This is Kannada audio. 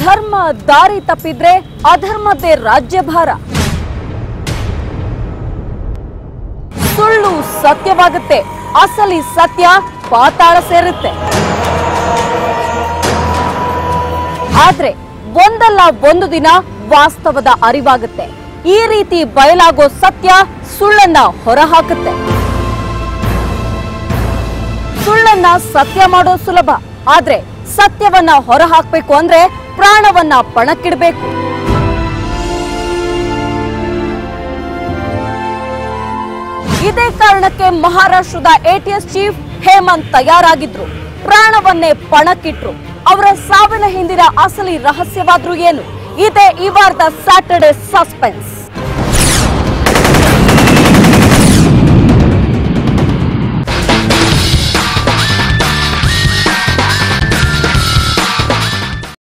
ಧರ್ಮ ದಾರಿ ತಪ್ಪಿದ್ರೆ ಅಧರ್ಮದ್ದೇ ರಾಜ್ಯಭಾರ. ಸುಳ್ಳು ಸತ್ಯವಾಗುತ್ತೆ, ಅಸಲಿ ಸತ್ಯ ಪಾತಾಳ ಸೇರುತ್ತೆ. ಆದ್ರೆ ಒಂದಲ್ಲ ಒಂದು ದಿನ ವಾಸ್ತವದ ಅರಿವಾಗುತ್ತೆ. ಈ ರೀತಿ ಬಯಲಾಗೋ ಸತ್ಯ ಸುಳ್ಳನ್ನ ಹೊರಹಾಕುತ್ತೆ. ಸುಳ್ಳನ್ನ ಸತ್ಯ ಮಾಡೋ ಸುಲಭ, ಆದ್ರೆ ಸತ್ಯವನ್ನ ಹೊರಹಾಕಬೇಕು ಅಂದ್ರೆ ಪ್ರಾಣವನ್ನ ಪಣಕ್ಕಿಡಬೇಕು. ಇದೇ ಕಾರಣಕ್ಕೆ ಮಹಾರಾಷ್ಟ್ರದ ATS ಚೀಫ್ ಹೇಮಂತ್ ತಯಾರಾಗಿದ್ರು. ಪ್ರಾಣವನ್ನೇ ಪಣಕ್ಕಿಟ್ರು. ಅವರ ಸಾವಿನ ಹಿಂದಿನ ಅಸಲಿ ರಹಸ್ಯವಾದ್ರೂ ಏನು? ಇದೇ ಈ ವಾರದ ಸ್ಯಾಟರ್ಡೆ ಸಸ್ಪೆನ್ಸ್.